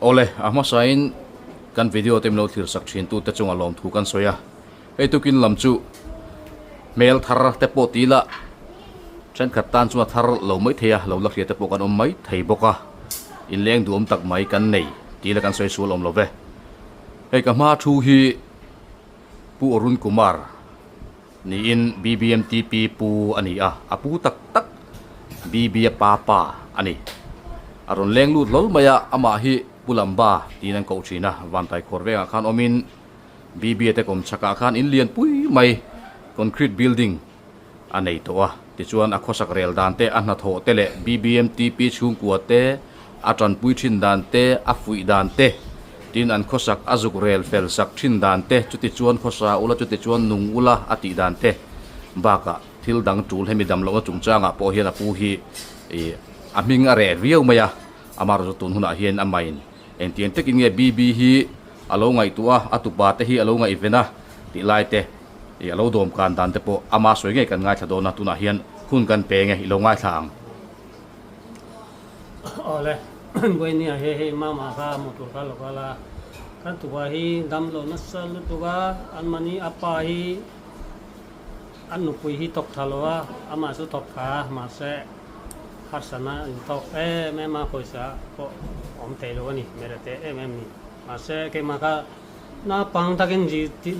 ole ama sain kan video tem lo thir sak thin tu te chunga lom thu kan soya ei tukin lam chu mel thar te po tila chen khat tan chuma thar lo mai theya lo la te po kan om mai thei boka in leng duom tak mai kan nei tila kan soi sul om lo ve ei ka ma thu hi pu Arun Kumar ni in BBMTP pu ani a apu tak tak BB papa ani aron leng lut lol maya ama hi pulamba tinan ko china vantai khorwenga khan omin BB te kom chaka khan in lian pui mai concrete building anei to a ti chuan a khosak rel dan te a na tho te le BBMTP chung ku te atran pui thin dan te a fui dan te tin an khosak azuk rel fel sak thin dan te chuti chuan khosa ula chuti chuan nung ula ati dan te baka thil dang tul hemi dam lo chungchanga po hian a pu hi e aming are riau maya amar zo tun huna hian amain en tien tekin nge BB hi alo ngai tua atupa te hi alo ngai vena ti lai te e alo dom kan dan te po ama soi nge kan ngai thadona tuna hian hun kan pe nge ilo ngai thang ole goi ni he mama ka motor ka lokala kan tuwa hi dam lo nasal tuwa an mani apa hi an nu pui hi tok thalowa ama su tok kha ma se harsana tok me ma koisa ko om te lo ni merete ni ma se ke ma ka na pang takin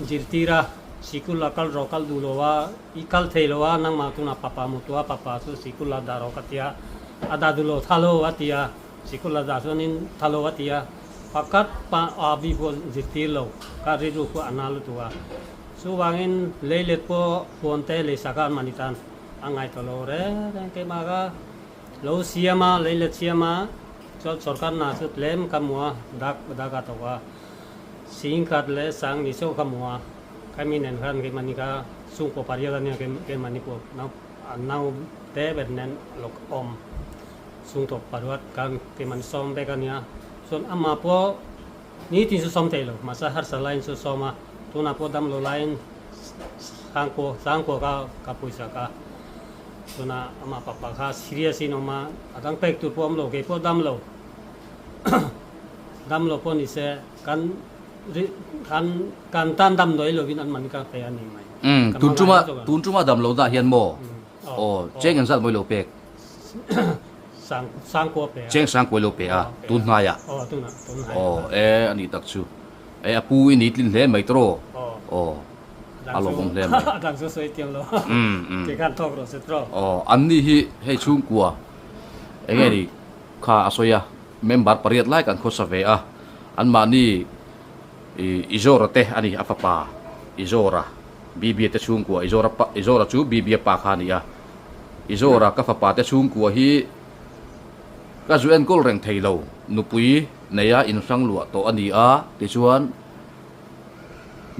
jirtira sikul akal rokal dulowa ikal thelowa nang ma tu na papa mutua papa su sikul daro katia ada dulo thalo atia sikul da sonin thalo atia pakat pa abi po jirtilo ka riru ko analu tua su wangin leilet po ponte le sakan manitan angai tolo re ke ma ka lo siama leilet siama cho sarkar na su lem kamwa dak daga towa singkat le sang ni so kamwa kami nen khan ke manika sung ko pariya ne ke manipo nau te bernen lok om sung to parwat kan ke man som be kan ya son amma po ni tin su som te lo masa har sa line su soma tuna po dam lo line sang ko ka puisa ka tuna ama papa ka serious in oma adang pek tu pom lo ke po dam lo po ni se kan tan dam doi lo bin an man ka pe ani mai tun chuma dam lo da hian mo o cheng an sat moi lo pek sang ko pe cheng sang ko lo pe a tun na ya tun hai e ani tak chu e apu in itlin le mai tro o alo bom le mai dang so soi tiam lo ke kan tok ro se tro an ni hi hei chung kwa e nge ni kha asoya member pariat lai kan kho save a an ma ni izora te ani afapa izora BB te chung kwa izora chu BB pa kha ni a izora ka fa pa te chung kwa hi ka zuen kol reng theilo nupui neya in sang lua to ani a ti chuan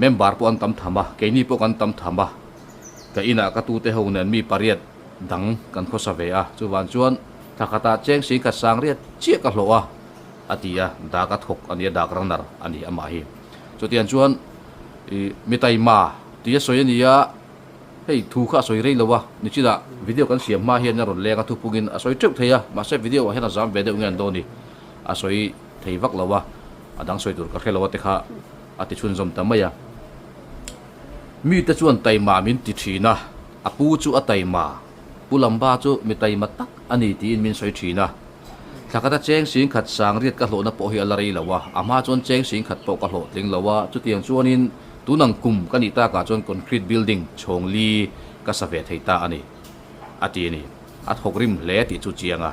member po an tam thama ke ni po kan tam thama ka ina ka tu te honen mi pariat dang kan kho save a chuwan chuan thakata cheng si ka sang riat chi ka hloa atia da ka thok ani da kranar ani ama hi chutian chuan mitai ma ti soyania hei thu kha soi rei lawa ni chida video kan siam ma hian na ron lenga thu pungin a soi trek theya ma se video wa hena jam ve de ngan do ni a soi thei vak lawa adang soi tur ka khelawa te kha ati chun zom tamaya mi te chuan tai ma min ti thina apu chu a tai ma pulamba chu mi tai ma tak ani ti in min soi thina thakata cheng sing khat sang riat ka hlona po hi alari lawa ama chon cheng sing khat po ka hlo tling lawa chu tiang chuanin tunang kum kanita ka chon concrete building chongli ka save theita ani ati ni a thok rim le ti chu chianga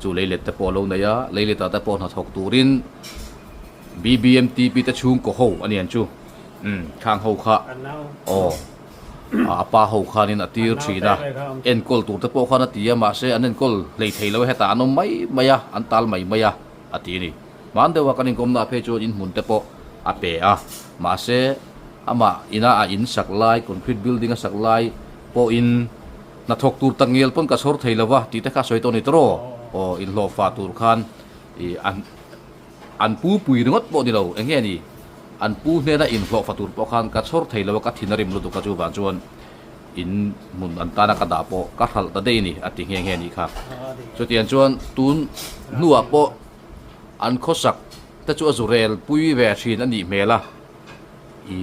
chu leilet te polo na ya leileta te pon ha thok turin BBMTP te chung ko ho ani an chu khang ho kha apa ho kha nin atir thina en kol tur te po kha na tia ma se anen kol lei theilo heta anom mai maya antal mai maya ati ni man dewa kanin kom na phe chu in mun te po ape a ma se ama ina a in saklai concrete building a saklai po in na thok tur tangel pon ka sor theilawa ti te kha soi to ni tro in lo fa tur khan an pu pui ringot po ni lo enge ni an pu ne na in lo fa tur po khan ka sor theilawa ka thinarim lu tu ka chu ban chuan in mun an ta na ka da po ka thal ta dei ni ati nge ni kha chu tian chuan tun nuwa po an khosak te chu azurel pui ve thin ani mela I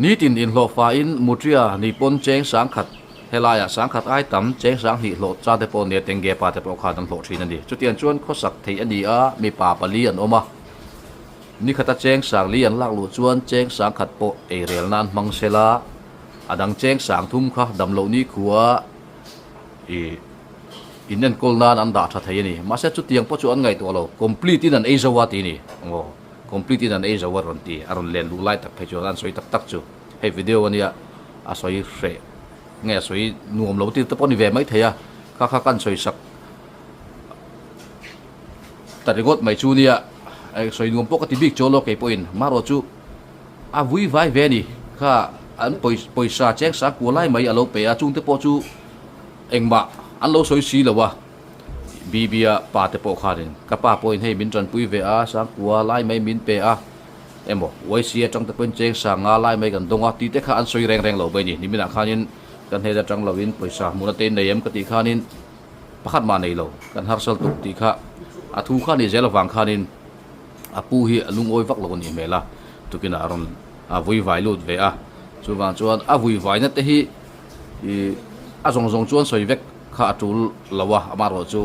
ni tin in lo fa in mutria ni pon cheng sang khat helaya sang khat ai tam cheng sang hi lo cha te pon ne tenge pa te po kha dan lo thin ani chutian chuan khosak thei ani a mi pa pali an oma ni khata cheng sang li an lak lu chuan cheng sang khat po e rel nan mang sela adang cheng sang thum kha dam lo ni khuwa I innen kolnan an da tha thei ani ma se chu tiang po chu an ngai to lo complete in an azawa ti ni ngo complete in an azawa ron ti aron len lu lai tak phei chu an soi tak tak chu hei video ania a soi re nge soi nuam lo ti te pon ni ve mai theya kha kha kan soi sak tarigot mai chu nia ai soi nuam po ka ti big cholo ke poin maro chu a vui vai ve ni kha an poisa chek sa ku lai mai alo pe a chung te po chu engba an lo soi si lawa bibia pa te po kharin ka pa point hei min tran pui ve a sang kwa lai mai min pe a emo wai sia trong te pen cheng sa nga lai mai kan donga ti te kha an soi reng reng lo be ni ni mina khanin kan he da tang lawin poisa muna te nei em ka ti khanin pakhat ma nei lo kan har sal tuk ti kha a thu kha ni zel wang khanin a pu hi alung oi vak lo ni mela tukina aron a vui vai lut ve a chu wang chuan a vui vai na te hi a zong zong chuan soi vek kha atul lawa amaro chu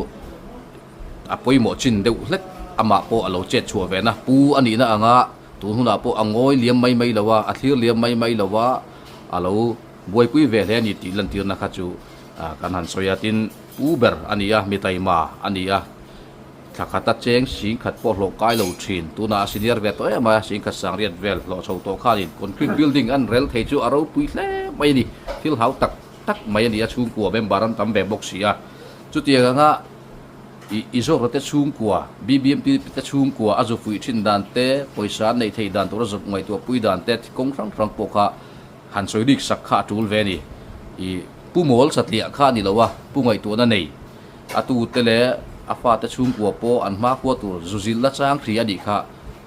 apoi mo chin deuh hlek ama po alo chet chua ve na pu ani na anga tu huna po angoi liam mai mai lawa a thlir liam mai mai lawa alo boi pui ve le ni ti lan tir na kha chu kan han soyatin uber ania mitai ma ania thakata cheng sing khat po lo kai lo thin tu na senior ve to ma sing khat sang riat vel lo chho to khanin concrete building an rel thei chu aro pui hle mai ni thil hau tak tak mai ni a chung kwa bem baran tam be box sia chu tia nga izo rote chung kwa bbmp te chung kwa azu fui thin dan te poisa nei thei dan to zop ngai to pui dan te kong rang rang po kha han soi dik sak kha tul ve ni I pu mol satlia kha ni lawa pu ngai to na nei atu te le afa te chung kwa po an ma kwa tu zuzil la chang khri ani kha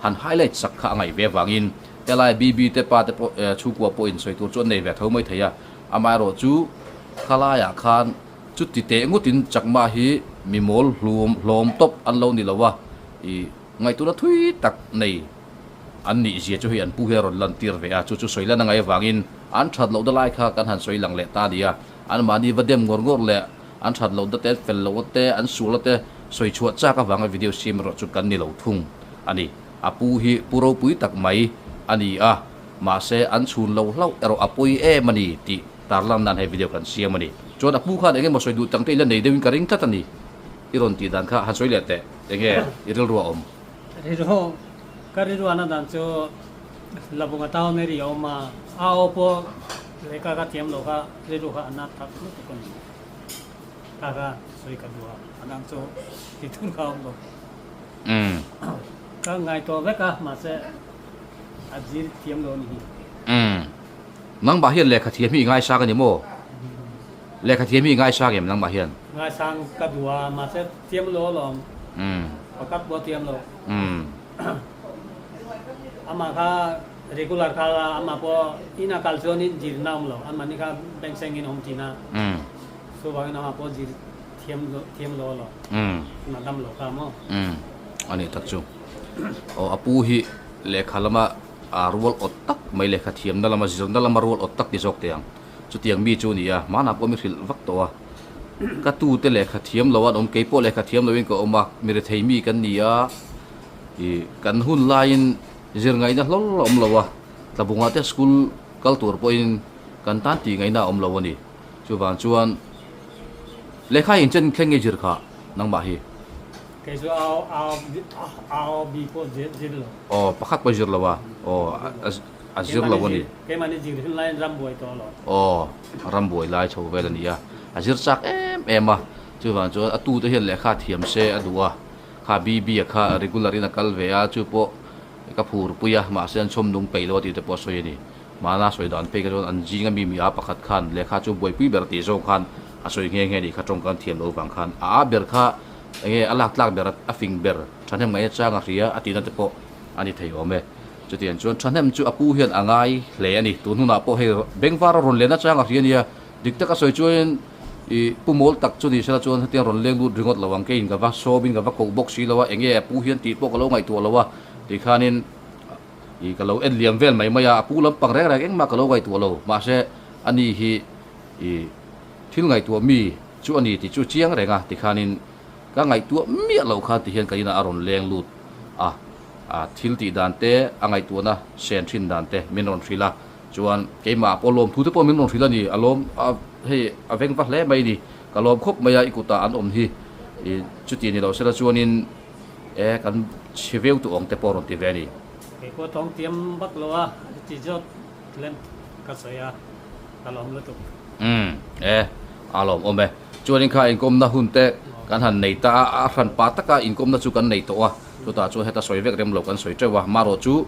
han highlight sak kha ngai ve wangin telai bb te pa te chung kwa po in soi tu chon nei ve thau mai theya amaro chu khalaya khan chu ti te ngutin chakma hi mimol hlom top an lo ni lawa I ngai tu na thui tak nei an ni zia chu hi an pu he ron lan tir ve a chu chu soila na ngai wangin an that lo da lai kha kan han soi lang le ta dia an mani vadem ngor ngor le an that lo da te fel lo te an su lo te soi chuat cha ka wanga video sim ro chu kan ni lo thung ani apu hi puro pui tak mai ani a ma se an chun lo hlau ero apui e mani ti tarlam nan he video kan siam mani chon apu kha enge mo soi du tang te la nei dewin karing tatani iron ti dan kha han soi le te enge iril ro om ro kari ro ana dan cho labunga taw ne ri oma ao po le ka tiam lo ka ri ro ka ana thak lu kon ka soi ka duwa anang cho ti thun ka om lo ka ngai to ve ka ma se ajir tiam lo ni nang ba hian le kha thiam hi ngai sa ka ni mo le kha thiam hi ngai sa gem nang ba hian ngai sang ka duwa ma se tiam lo lom pakat bo tiam lo ama ka regular ka ama po ina kalzon in jir nam lo ama ni ka beng seng in hom tina so ba na po jir tiam lo lo na dam lo ka mo ani tak chu o apu hi le khalama arwol otak mai le kha thiam na lama zon na lama rol otak ti jok tiang chu tiang mi chu ni a mana po mi khil vak to a ka tu te le kha thiam lo an om ke po le kha thiam lo in ko oma mi re thei mi kan ni a I kan hun lain zir ngai na lol om lawa tabunga te school culture po in kan tan ti ngai na om lawa ni chu wan chuan le kha in chen khleng nge jir kha nang ba hi ke so ao bi po jir lo o pakhat pa jir lawa o azir lawa ni ke mani jir hin lain ram boi to lo o ram boi lai chho vel ni a azir chak em a chu wan chuan atu te hian le kha thiam se adua kha bb kha regular in a kal ve a chu po ka phur puya ma sen chom nung pe lo ti te po soi ni mana soi dan pe ka ron an ji nga mi mi a pakhat khan le kha chu boi pui ber ti zo khan a soi nge nge ni kha tong kan thiam lo wang khan a ber kha enge alak tlak ber a fing ber thanem ngai cha nga ria ati na te po ani thei ome chu tian chuan thanem chu apu hian angai hle ani tu nu na po he bengwar ron le na cha nga ria nia dik ta ka soi chuan i pumol tak chu ni sala chuan hatiang ron leng lut ringot lawang ke in ka va sobin ka va ko box si lawa enge pu hian ti pok lo ngai tu lawa ti khanin i ka lo en liam vel mai maya pu lam pang rek rek eng ma ka lo ngai tu lo ma se ani hi i thil ngai tu mi chu ani ti chu chiang renga ti khanin ka ngai tu mi lo kha ti hian ka ina aron leng lut a thil ti dan te angai tu na sen thin dan te minon thila chuan keima polom thu te po minon thila ni alom hei aveng va hle mai ni kalom khop maya ikuta an om hi i chuti ni lo sela chuanin kan chiveu tu ong te poron ti ve ni cái qua tông tiêm bắt lo à chỉ cho lên cái sợi à cái lồng lên tục alom ome chuanin kha inkom na hun te kan han nei ta a ran pa taka inkom na chu kan nei to a chu ta chu heta soi vek rem lo kan soi trewa maro chu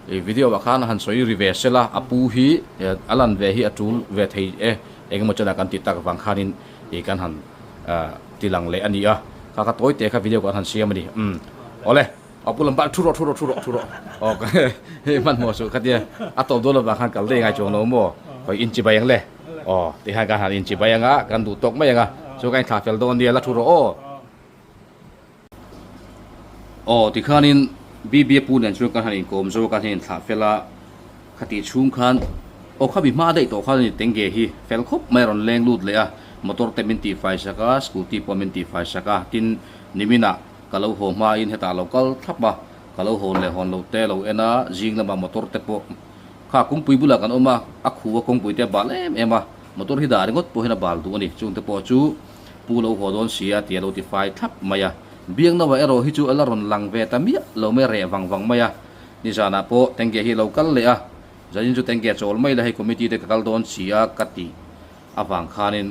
e video wa khan han soi reverse la apu hi alan ve hi atul ve thei engmo chana kan ti tak wang khanin e kan han tilang le ani a ka toy te kha video kan han siam ni ole apulam ba thuro ok he man mo su khatia atol do la ba khan kal de ngai chong no mo koi inchi bayang le ti ha ka han inchi bayanga kan du tok mayanga so kan tha fel don dia la thuro ti khanin bb pu nen chu kan han in kom zo kan hin tha fela khati chung khan khabi ma dei to khan ni tenge hi fel khop mai ron leng lut le a motor te min ti fai saka scooty po min ti fai saka tin nimina kalau ho ma in heta local thap ba kalau hon le hon lo te lo ena jing na ba motor te po kha kung pui bula kan oma akhu wa kung pui te ba le ema motor hi dar ngot po hena bal du ani chung te po chu pu lo ho don sia ti lo ti fai thap maya biang na wa ero hi chu ala ron lang ve ta mi lo me re wang wang maya ni jana po tenge hi local le a jajin chu tenge chol mai la hi committee te kal don sia kati awang khanin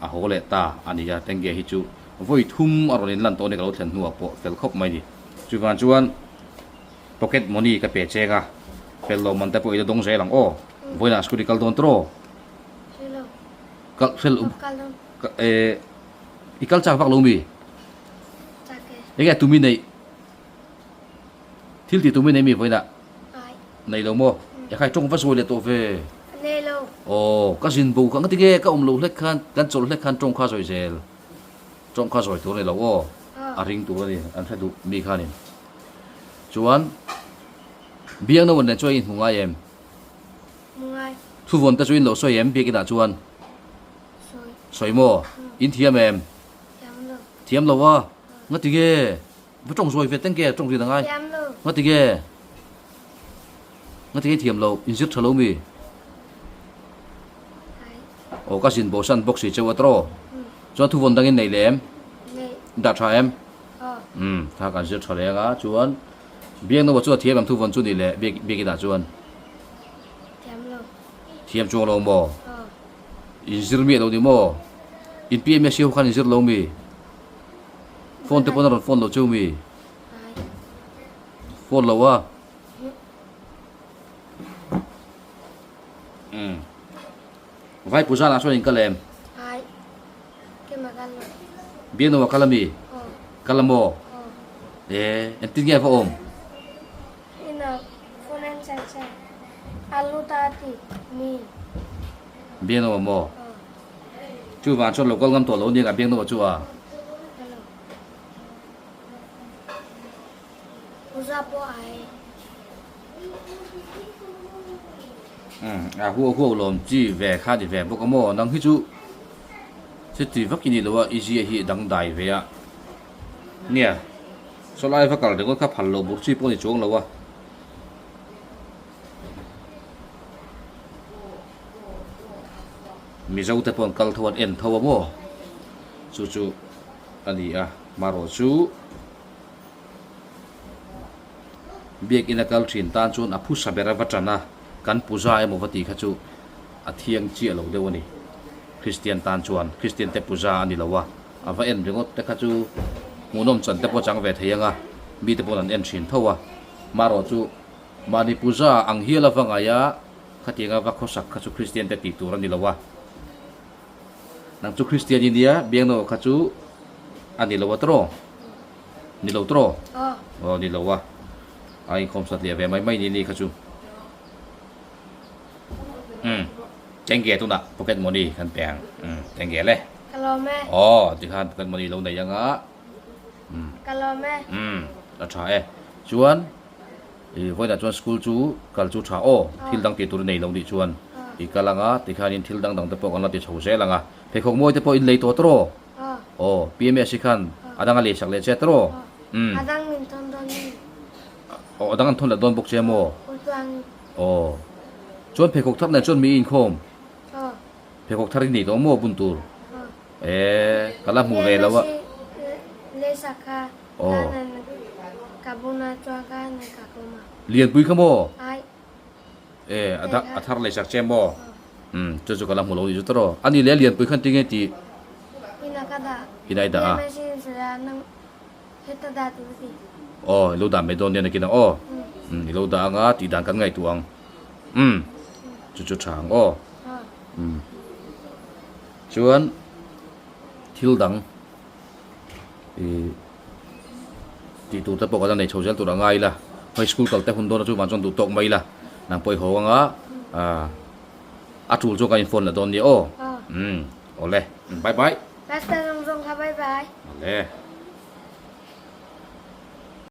a hole ta ania tenge hi chu voi thum aronin lan to ne kalo thlen nuwa po fel khop mai ni chuwan chuan pocket money ka pe chenga fel lo man ta po ida dong je lang voina scooty kal don tro kal fel ikal chak vak lo mi ege tumi nei thil ti tumi nei mi voina nei lo mo ya khai trong va soi le to ve nei lo ka jin bu ka ngati ge ka lo hlek khan kan chol hlek khan trong kha soi zel trong kha soi tu nei lo a ring tu ni an tha du mi khanin chuan biang no wan ne choi in hunga em mungai thu von ta chuin lo soi em bi ki da chuan soi mo in thiam em yam lo thiam lo wa ngati ge bu trong soi ve teng ge trong ri da ngai yam lo ngati ge thiam lo in zit thalo mi ka sin bo san box si chewa tro chuan thu von dangin nei lem nei da tha em tha kan zit thale ga chuan biang no wa chu thiam am thu von chu ni le bi ki da chuan yam lo thiam chu lo mo in zir mi lo ni mo in pm siu khan in zir lo mi phone te pon ron phone lo chu mi phone lo wa vai puja na so in kalem ai ke magal lo biang no wa kalami kalamo en tin ge fa om ina fonen sai sai alu tati mi biang no mo chu wa cho lo kol ngam to lo ni ga biang no chu a hello uza po ai hu lom chi ve kha di ve bo ko mo nang hi chu se ti vak ni lo wa easy hi dang dai ve a nia so lai va kal de ko kha phal lo bu chi po ni chong lo wa mi zau te pon kal thon en thawa mo chu ani maro chu biak ina kal thin tan chun a phu sabera watana kan puja emo vati khachu athiang chi lo dewani christian tan chuan christian te puja ani lowa ava en ringot te khachu munom chan te po chang ve theyanga mi te pon an en thin thowa maro chu mani puja ang hiala wanga ya khatinga va khosak khachu christian te ti tur ani lowa nang chu christian india biangno khachu ani lowa tro ni lo tro ni lowa ai khom sat le ve mai ni khachu thank you tu na pocket money kan peng thank you le กะโลแม่ อ๋อที่ข้านกันมันนี่เราไหนยังอ่ะ กะโลแม่ แล้วชาชวนวันนั้นชวนสกูลจูกัลจูชาโอทิลดังตีตัวในลงดิชวนอีกลังอ่ะที่ข้านินทิลดังดังแต่พวกกันเราติดชาวเซลังอ่ะเพคงมวยแต่พวกอินเลยตัวโตร อ๋อ โอ้พีเอ็มเอสิคันอาดังอะไรสักเลเจโตร อาดังมินทนโดนนี่ โอ้อาดังอันทนละโดนบกเจโม อุตวัง โอ้ชวนเพคกทับในชวนมีอินโคม อ๋อ เพคกทัรินี่ตัวโมบุนตู อ๋อก ะละมูเรแล้ววะ เลสักา โอ้ นั่นกะบุนาจวงกันกะกุมา เรียนปุยขโม ไอ้ อาทารเลยสักเจโมจุกะละมูโลดิจุตโรอันนี้เรียนปุยขันติงไงตี อินากาดา อินไอดา ไม่ใช่เสือนังเฮตดาตุสิ โอ้ลูดาไม่โดนเนี่ยนะกินนะโอ้ลูดางะตีดังกันไงตัวงจุฉางโอ้ อ๋อ ชวนทิลดังตีตัวแต่ปกติในชาวเซลตัวง่ายละไปสกูลกัลแต่หุ่นโดนจู่มันจนตัวตกไม่ละนางไปหัวงะอาจูจูกันอินโฟนละโดนเนี่ยโอ้ อ๋อ โอ้เลยบายบาย แล้วแต่ลงค่ะบ๊ายบาย เลย